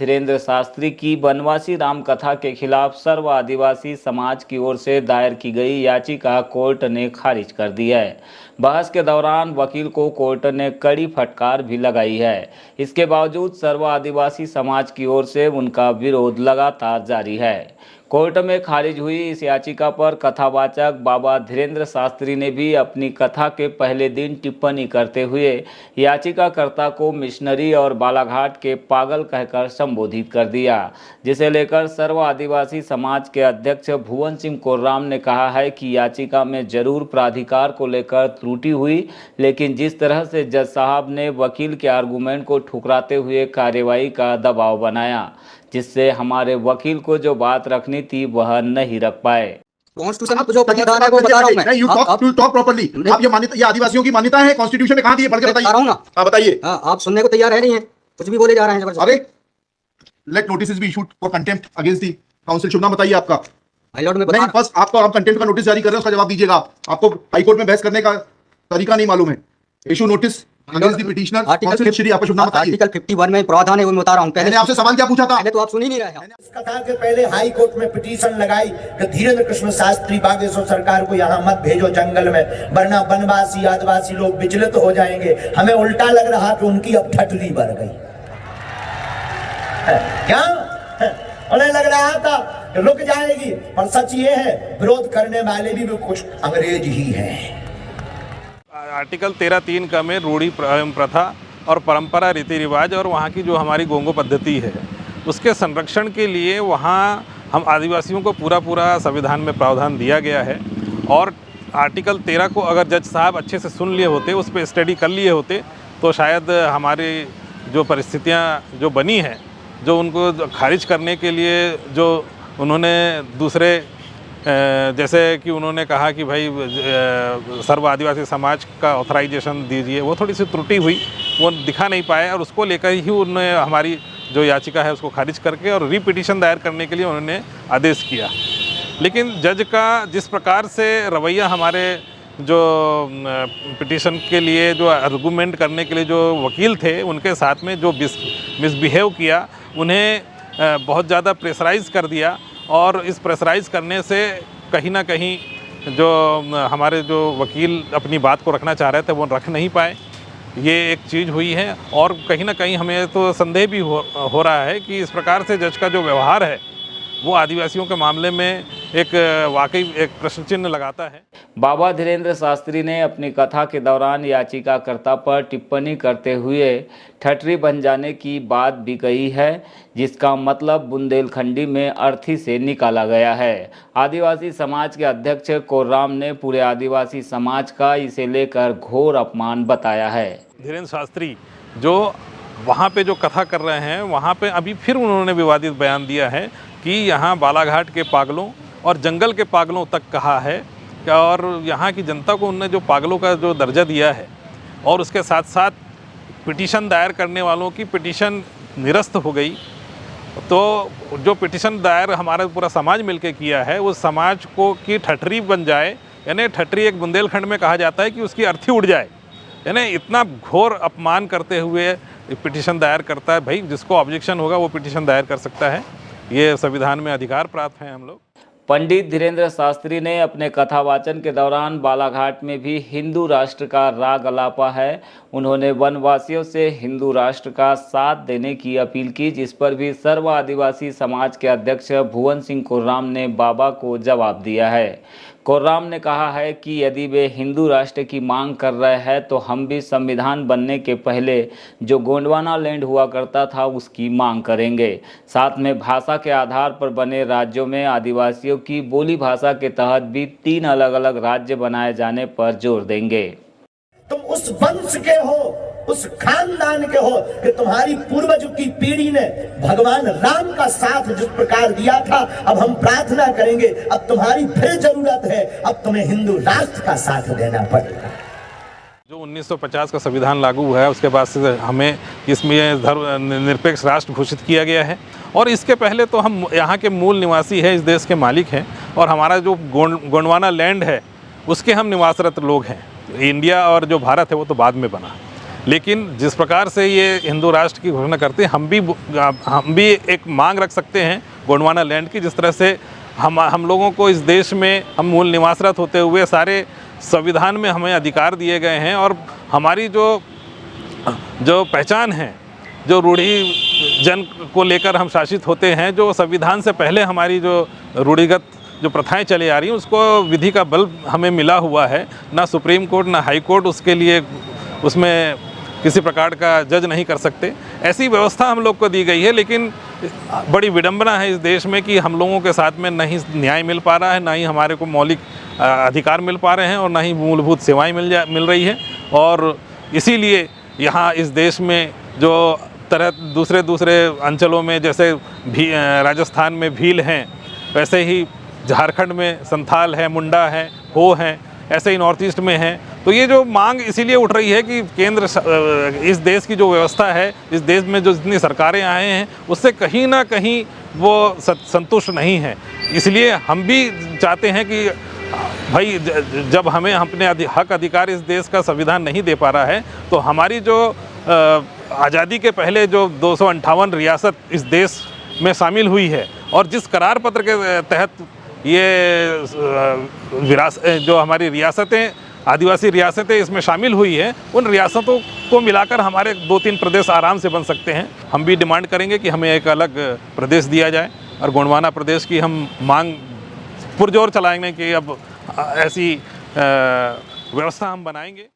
धीरेन्द्र शास्त्री की बनवासी राम कथा के खिलाफ सर्व आदिवासी समाज की ओर से दायर की गई याचिका कोर्ट ने खारिज कर दी है। बहस के दौरान वकील को कोर्ट ने कड़ी फटकार भी लगाई है। इसके बावजूद सर्व आदिवासी समाज की ओर से उनका विरोध लगातार जारी है। कोर्ट में खारिज हुई इस याचिका पर कथावाचक बाबा धीरेन्द्र शास्त्री ने भी अपनी कथा के पहले दिन टिप्पणी करते हुए याचिकाकर्ता को मिशनरी और बालाघाट के पागल कहकर संबोधित कर दिया, जिसे लेकर सर्व आदिवासी समाज के अध्यक्ष भुवन सिंह कोर्राम ने कहा है कि याचिका में जरूर प्राधिकार को लेकर त्रुटि हुई, लेकिन जिस तरह से जज साहब ने वकील के आर्गूमेंट को ठुकराते हुए कार्यवाही का दबाव बनाया, जिससे हमारे वकील को जो बात रखनी थी वह नहीं रख पाए। कॉन्स्टिट्यूशन जो प्रावधान है वो बता रहा हूं मैं। You talk properly. आप ये आदिवासियों की मान्यता है, कॉन्स्टिट्यूशन में कहां दी है? पढ़ के बताइए। बता रहा हूं ना। हां बताइए। आप सुनने को तैयार है नहीं है, कुछ भी बोले जा रहे हैं जबरदस्ती। अरे let notice be issued for contempt against the council. शुभ नाम बताइए आपका। हाई कोर्ट में नहीं, बस आपको आप कंटेम्प्ट का नोटिस जारी कर रहे हैं, उसका जवाब दीजिएगा। आपको हाई कोर्ट में बहस करने का तरीका नहीं मालूम है। Issue notice against the petitioner council. Shri आपका शुभ नाम बताइए। आर्टिकल 51 में प्रावधान है वो मैं बता रहा हूं। मैंने आपसे सवाल क्या पूछा था? पहले तो आप सुन ही नहीं रहे हैं। इस कथा के पहले हाई कोर्ट में पिटीशन लगाई कि धीरेन्द्र कृष्ण शास्त्री बागेश्वर सरकार को यहाँ मत भेजो जंगल में, वरना वनवासी आदिवासी लोग विचलित हो जाएंगे। हमें उल्टा लग रहा कि उनकी अब ठटली बढ़ गई। क्या उन्हें लग रहा था कि रुक जाएगी, पर सच ये है विरोध करने वाले भी कुछ अंग्रेज ही हैं। आर्टिकल 13(3) का में रूढ़ी प्रथा और परंपरा, रीति रिवाज और वहाँ की जो हमारी गोंगो पद्धति है उसके संरक्षण के लिए वहाँ हम आदिवासियों को पूरा संविधान में प्रावधान दिया गया है। और आर्टिकल 13 को अगर जज साहब अच्छे से सुन लिए होते, उस पर स्टडी कर लिए होते, तो शायद हमारी जो परिस्थितियाँ जो बनी हैं, जो उनको खारिज करने के लिए जो उन्होंने दूसरे जैसे कि उन्होंने कहा कि भाई सर्व आदिवासी समाज का ऑथराइजेशन दीजिए, वो थोड़ी सी त्रुटि हुई, वो दिखा नहीं पाए और उसको लेकर ही उन्होंने हमारी जो याचिका है उसको खारिज करके और रीपिटिशन दायर करने के लिए उन्होंने आदेश किया। लेकिन जज का जिस प्रकार से रवैया हमारे जो पिटिशन के लिए जो आर्गूमेंट करने के लिए जो वकील थे उनके साथ में जो मिसबिहेव किया, उन्हें बहुत ज़्यादा प्रेशराइज़ कर दिया और इस प्रेशराइज़ करने से कहीं ना कहीं जो हमारे जो वकील अपनी बात को रखना चाह रहे थे वो रख नहीं पाए। ये एक चीज़ हुई है और कहीं ना कहीं हमें तो संदेह भी हो रहा है कि इस प्रकार से जज का जो व्यवहार है वो आदिवासियों के मामले में एक वाकई एक प्रश्न चिन्ह लगाता है। बाबा धीरेन्द्र शास्त्री ने अपनी कथा के दौरान याचिकाकर्ता पर टिप्पणी करते हुए ठटरी बन जाने की बात भी कही है, जिसका मतलब बुंदेलखंडी में अर्थी से निकाला गया है। आदिवासी समाज के अध्यक्ष कोर्राम ने पूरे आदिवासी समाज का इसे लेकर घोर अपमान बताया है। धीरेन्द्र शास्त्री जो वहाँ पे जो कथा कर रहे हैं, वहाँ पे अभी फिर उन्होंने विवादित बयान दिया है कि यहाँ बालाघाट के पागलों और जंगल के पागलों तक कहा है और यहाँ की जनता को उन्होंने जो पागलों का जो दर्जा दिया है और उसके साथ साथ पिटीशन दायर करने वालों की पिटीशन निरस्त हो गई। तो जो पिटीशन दायर हमारा पूरा समाज मिलके किया है उस समाज को की ठठरी बन जाए, यानी ठठरी एक बुंदेलखंड में कहा जाता है कि उसकी अर्थी उड़ जाए, यानी इतना घोर अपमान करते हुए पिटीशन दायर करता है। भाई जिसको ऑब्जेक्शन होगा वो पिटीशन दायर कर सकता है, ये संविधान में अधिकार प्राप्त हैं हम लोग। पंडित धीरेन्द्र शास्त्री ने अपने कथावाचन के दौरान बालाघाट में भी हिंदू राष्ट्र का राग अलापा है। उन्होंने वनवासियों से हिंदू राष्ट्र का साथ देने की अपील की, जिस पर भी सर्व आदिवासी समाज के अध्यक्ष भुवन सिंह कोर्राम ने बाबा को जवाब दिया है। कोर्राम ने कहा है कि यदि वे हिंदू राष्ट्र की मांग कर रहे हैं तो हम भी संविधान बनने के पहले जो गोंडवाना लैंड हुआ करता था उसकी मांग करेंगे। साथ में भाषा के आधार पर बने राज्यों में आदिवासियों की बोली भाषा के तहत भी 3 अलग-अलग राज्य बनाए जाने पर जोर देंगे। तुम उस वंश के हो, उस खानदान के हो कि तुम्हारी पूर्वज की पीढ़ी ने भगवान राम का साथ जिस प्रकार दिया था, अब हम प्रार्थना करेंगे, अब तुम्हारी फिर जरूरत है, अब तुम्हें हिंदू राष्ट्र का साथ देना पड़ेगा। जो 1950 का संविधान लागू हुआ है उसके बाद से हमें इसमें धर्मनिरपेक्ष राष्ट्र घोषित किया गया है और इसके पहले तो हम यहाँ के मूल निवासी हैं, इस देश के मालिक हैं और हमारा जो गोंडवाना लैंड है उसके हम निवासरत लोग हैं। इंडिया और जो भारत है वो तो बाद में बना, लेकिन जिस प्रकार से ये हिंदू राष्ट्र की घोषणा करते हैं, हम भी एक मांग रख सकते हैं गोंडवाना लैंड की। जिस तरह से हम लोगों को इस देश में हम मूल निवासरत होते हुए सारे संविधान में हमें अधिकार दिए गए हैं, और हमारी जो पहचान है, जो रूढ़ी जन को लेकर हम शासित होते हैं, जो संविधान से पहले हमारी जो रूढ़िगत जो प्रथाएं चली आ रही हैं, उसको विधि का बल हमें मिला हुआ है। ना सुप्रीम कोर्ट ना हाई कोर्ट उसके लिए उसमें किसी प्रकार का जज नहीं कर सकते। ऐसी व्यवस्था हम लोग को दी गई है, लेकिन बड़ी विडंबना है इस देश में कि हम लोगों के साथ में ना ही न्याय मिल पा रहा है, ना ही हमारे को मौलिक अधिकार मिल पा रहे हैं, और ना ही मूलभूत सेवाएं मिल रही है। और इसीलिए यहाँ इस देश में जो तरह दूसरे अंचलों में, जैसे राजस्थान में भील हैं, वैसे ही झारखंड में संथाल है, मुंडा है, हो हैं, ऐसे ही नॉर्थ ईस्ट में हैं। तो ये जो मांग इसीलिए उठ रही है कि केंद्र इस देश की जो व्यवस्था है, इस देश में जो जितनी सरकारें आए हैं, उससे कहीं ना कहीं वो संतुष्ट नहीं है। इसलिए हम भी चाहते हैं कि भाई जब हमें अपने हक अधिकार इस देश का संविधान नहीं दे पा रहा है, तो हमारी जो आज़ादी के पहले जो 258 रियासत इस देश में शामिल हुई है, और जिस करार पत्र के तहत ये जो हमारी रियासतें, आदिवासी रियासतें इसमें शामिल हुई है, उन रियासतों को मिलाकर हमारे 2-3 प्रदेश आराम से बन सकते हैं। हम भी डिमांड करेंगे कि हमें एक अलग प्रदेश दिया जाए, और गोंडवाना प्रदेश की हम मांग पुरजोर चलाएंगे कि अब ऐसी व्यवस्था हम बनाएंगे।